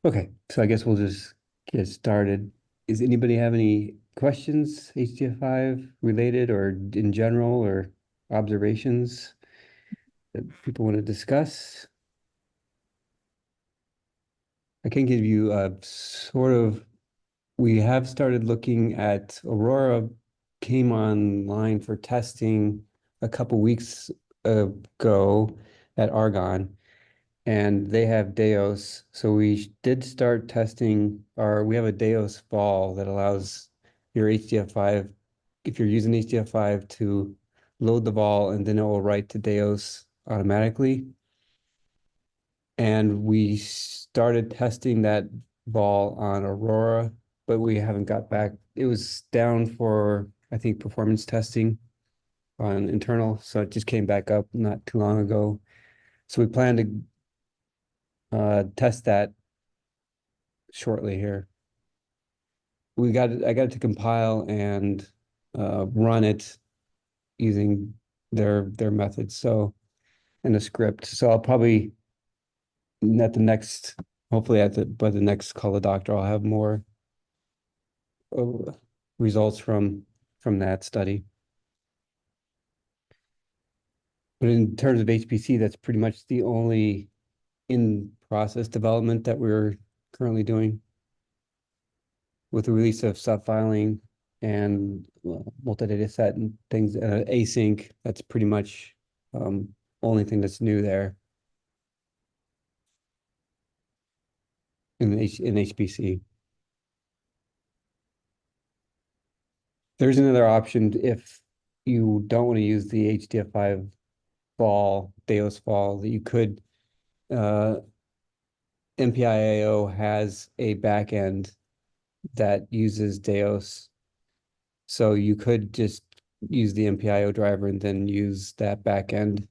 Okay, so I guess we'll just get started. Does anybody have any questions, HDF5 related or in general, or observations that people want to discuss? I can give you a sort of, we have started looking at Aurora came online for testing a couple weeks ago at Argonne. And they have Deos. So we did start testing we have a Deos fall that allows your HDF5, if you're using HDF5 to load the vol and then it will write to Deos automatically. And we started testing that vol on Aurora, but we haven't got back. It was down for, I think, performance testing on internal. So it just came back up not too long ago. So we plan to test that shortly here. I got it to compile and run it using their methods. So in a script. So I'll probably at the next, hopefully by the next call the doctor, I'll have more uh, results from that study. But in terms of HPC, that's pretty much the only in process development that we're currently doing. With the release of subfiling and multi-data set and things, async, that's pretty much only thing that's new there in HPC. There's another option if you don't want to use the HDF5 fall, Deos fall, that you could, MPIAO has a backend that uses Deos. So you could just use the MPIO driver and then use that backend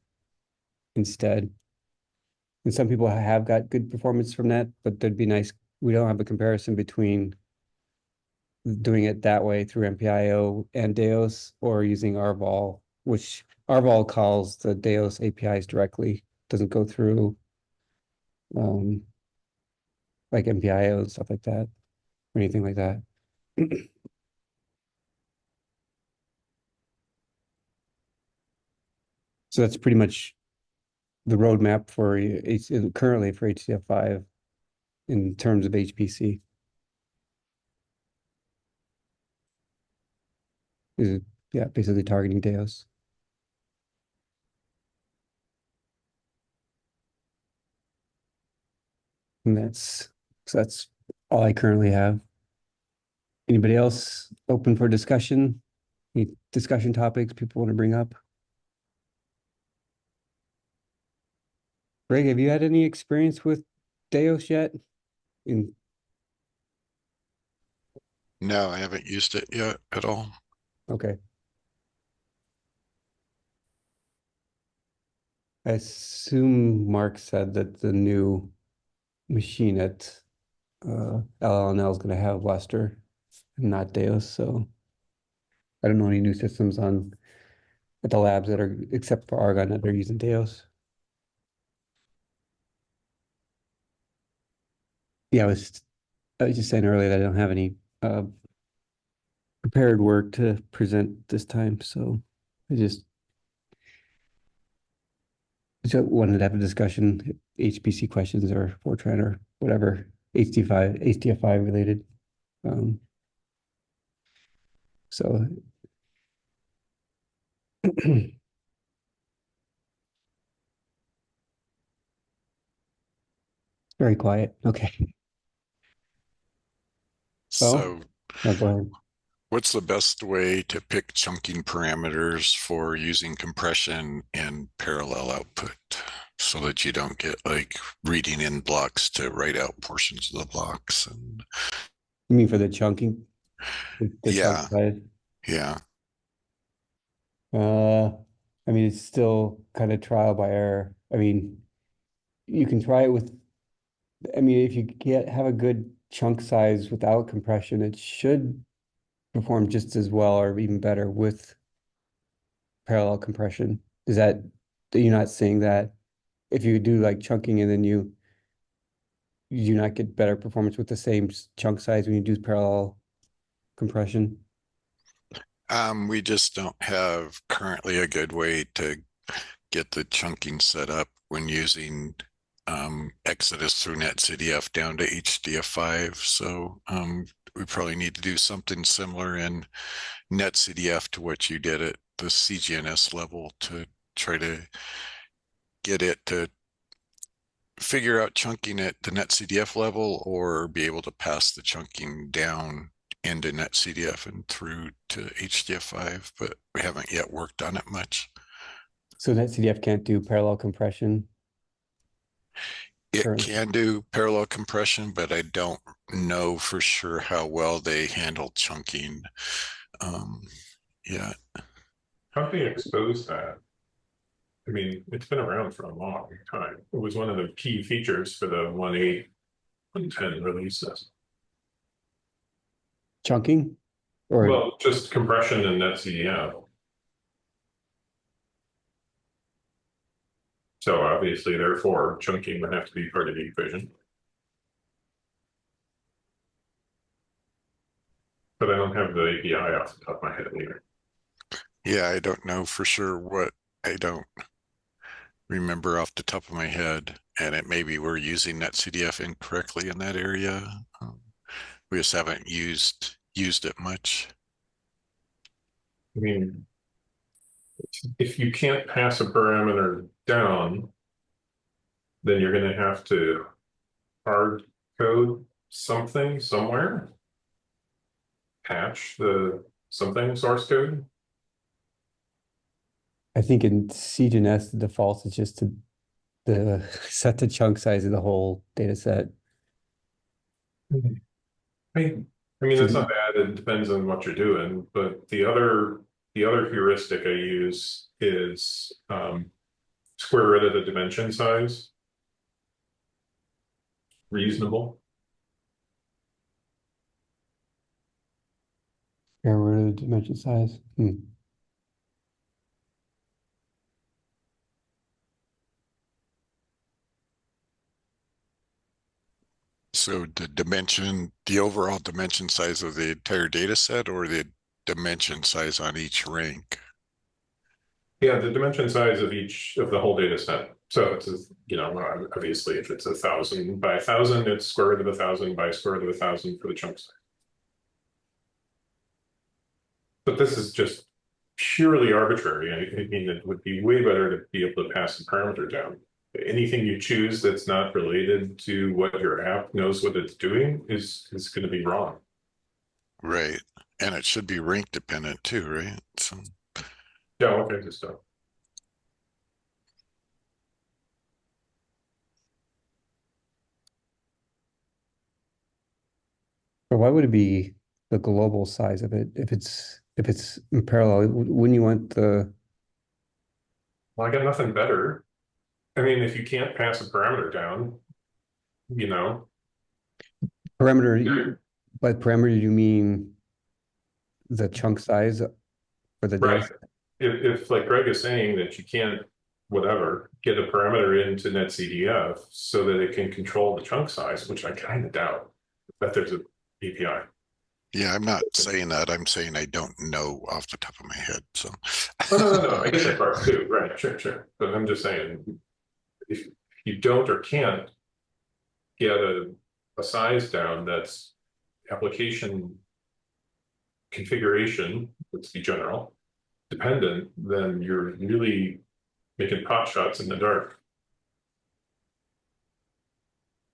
instead. And some people have got good performance from that, but that'd be nice. We don't have a comparison between doing it that way through MPIO and Deos or using RVol, which RVol calls the Deos APIs directly, doesn't go through like MPIO and stuff like that or anything like that. So that's pretty much the roadmap for currently for HDF5 in terms of HPC. Is yeah, basically targeting Deos. And that's all I currently have. Anybody else open for discussion? Any discussion topics people want to bring up? Greg, have you had any experience with Deos yet? In No, I haven't used it yet at all. okay. I assume Mark said that the new machine at LLNL is going to have Lester and not Deos. So I don't know any new systems on at the labs that are except for Argonne that are using Deos. Yeah, I was just saying earlier that I don't have any prepared work to present this time, so I just wanted to have a discussion, HPC questions or Fortran or whatever, HDF5 related. Um, so very quiet. Okay. Oh, So, no, go ahead. what's the best way to pick chunking parameters for using compression and parallel output so that you don't get like reading in blocks to write out portions of the blocks? And You mean for the chunking, the chunk yeah, size? yeah. Uh, I mean, it's still kind of trial by error. I mean, you can try it with, I mean, if you have a good chunk size without compression, it should perform just as well or even better with parallel compression. Is that, you're not seeing that if you do like chunking and then you you not get better performance with the same chunk size when you do parallel compression? We just don't have currently a good way to get the chunking set up when using Exodus through NetCDF down to HDF5. So we probably need to do something similar in NetCDF to what you did at the CGNS level to try to get it to figure out chunking at the NetCDF level or be able to pass the chunking down into NetCDF and through to HDF5, but we haven't yet worked on it much. So that CDF can't do parallel compression It currently? can do parallel compression, but I don't know for sure how well they handle chunking. Um, yeah, How do you expose that? I mean, it's been around for a long time. It was one of the key features for the 1.8, 1.10 releases. Chunking? Or Well, just compression and NetCDF. So obviously, therefore, chunking would have to be part of the equation. But I don't have the API off the top of my head either. yeah, I don't know for sure what I don't remember off the top of my head, and it maybe we're using NetCDF incorrectly in that area. We just haven't used it much. I mean, if you can't pass a parameter down, then you're going to have to hard code something somewhere, patch the something source code. I think in CGNS, the default is just to set the chunk size of the whole data set. I mean, that's not bad. It depends on what you're doing, but the other heuristic I use is square root of the dimension size. Reasonable. Square root of the dimension size. So the overall dimension size of the entire data set or the dimension size on each rank? Yeah, the dimension size of each of the whole data set. So it's, you know, obviously if it's 1,000 by 1,000, it's square root of 1,000 by square root of 1,000 for the chunk size. But this is just purely arbitrary. I mean, it would be way better to be able to pass the parameter down. Anything you choose that's not related to what your app knows what it's doing is going to be wrong. Right. And it should be rank dependent too, right? So Yeah, all kinds of stuff. But why would it be the global size of it if it's in parallel? Wouldn't you want the Well, I got nothing better. I mean, if you can't pass a parameter down, you know. parameter? By parameter, you mean the chunk size for the Right. data set? If like Greg is saying that you can't, whatever, get a parameter into NetCDF so that it can control the chunk size, which I kind of doubt that there's an API. yeah, I'm not saying that. I'm saying I don't know off the top of my head. So Oh, no. I get that part too. Right. Sure. But I'm just saying, if you don't or can't get a size down that's application configuration, let's be general, dependent, then you're really making pot shots in the dark.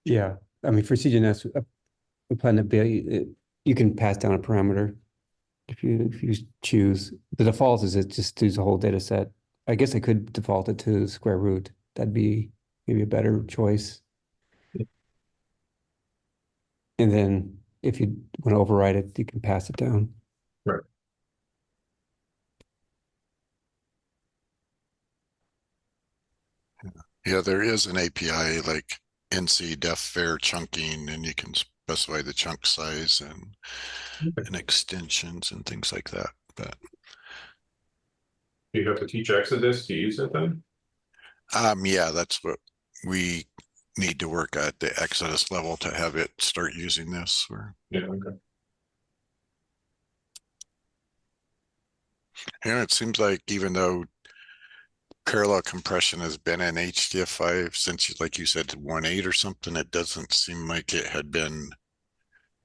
Yeah, I mean for CGNS, we plan to be you can pass down a parameter if you choose. The default is it just does the whole data set. I guess I could default it to square root. That'd be maybe a better choice. And then if you want to override it, you can pass it down. Right. yeah, there is an API like NC def var chunking, and you can specify the chunk size and extensions and things like that. But You have to teach Exodus to use it then? yeah, that's what we need to work at the Exodus level to have it start using this. Or Yeah, okay. and it seems like even though parallel compression has been in HDF5 since, like you said, 1.8 or something, it doesn't seem like it had been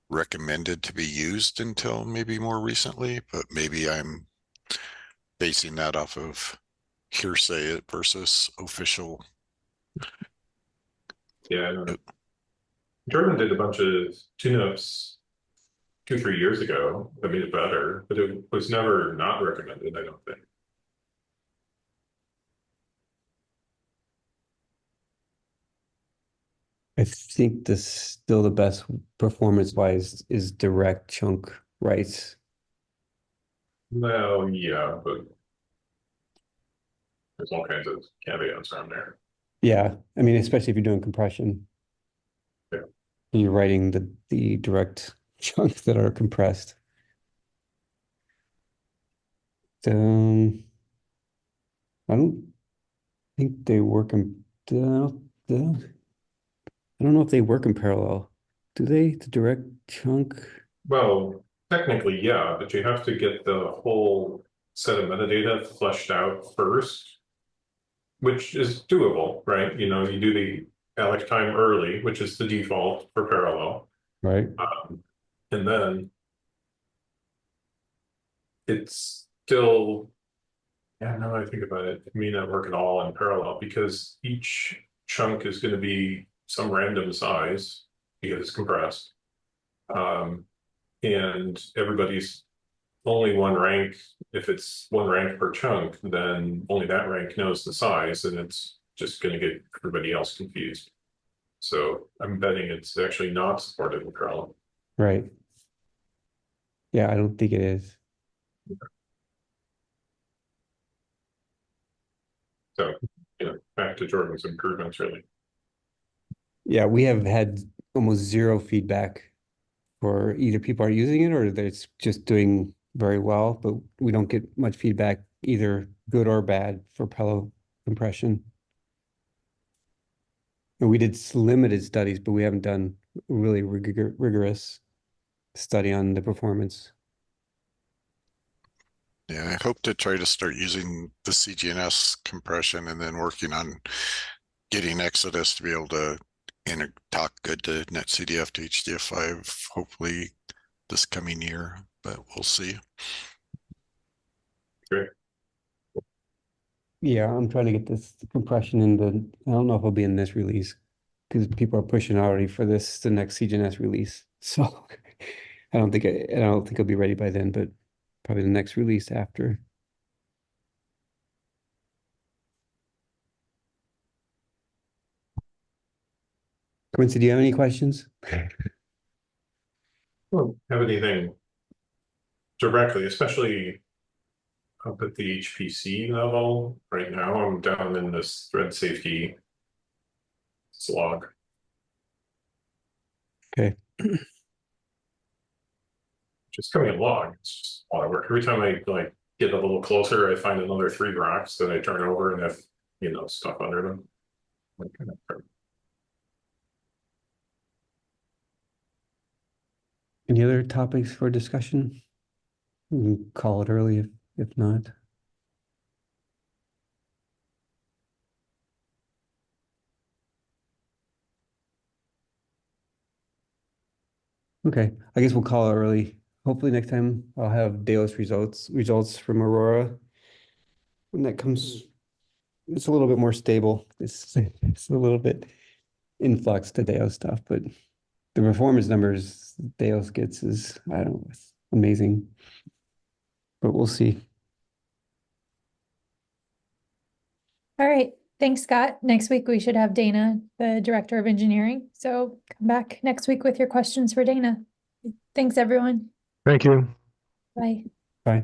recommended to be used until maybe more recently, but maybe I'm basing that off of hearsay versus official. Yeah, I don't know. Jordan did a bunch of tune-ups 2-3 years ago that made it better, but it was never not recommended, I don't think. I think this still the best performance wise is direct chunk writes. Well, yeah, but there's all kinds of caveats around there. Yeah, I mean, especially if you're doing compression. Yeah. You're writing the direct chunks that are compressed. I don't think they work in I don't know if they work in parallel. Do they? The direct chunk? Well, technically, yeah, but you have to get the whole set of metadata fleshed out first, which is doable, right? You know, you do the Alex time early, which is the default for parallel. Right. And then it's still, yeah, now that I think about it, it may not work at all in parallel because each chunk is going to be some random size because it's compressed. And everybody's only one rank. If it's one rank per chunk, then only that rank knows the size, and it's just going to get everybody else confused. So I'm betting it's actually not supported in parallel. Right. Yeah, I don't think it is. So, you know, back to Jordan's improvements, really. Yeah, we have had almost zero feedback for either people are using it or that it's just doing very well, but we don't get much feedback, either good or bad, for parallel compression. And we did limited studies, but we haven't done really rigorous study on the performance. Yeah, I hope to try to start using the CGNS compression and then working on getting Exodus to be able to talk good to NetCDF to HDF5, hopefully this coming year, but we'll see. Great. Yeah, I'm trying to get this compression in the, I don't know if it'll be in this release because people are pushing already for this, the next CGNS release. So I don't think it'll be ready by then, but probably the next release after. Quincy, do you have any questions? Well, have anything directly, especially up at the HPC level. Right now, I'm down in this thread safety slog. Okay. Just coming along. It's just a lot of work. Every time I like get a little closer, I find another 3 rocks that I turn over and have, you know, stuff under them. Any other topics for discussion? We can call it early if not. Okay, I guess we'll call it early. Hopefully next time I'll have Deos results from Aurora. When that comes, it's a little bit more stable. It's a little bit influx to Deos stuff, but the performance numbers Deos gets is, I don't know, it's amazing. But we'll see. All right. Thanks, Scott. Next week, we should have Dana, the Director of Engineering. So come back next week with your questions for Dana. Thanks, everyone. Thank you. Bye. Bye.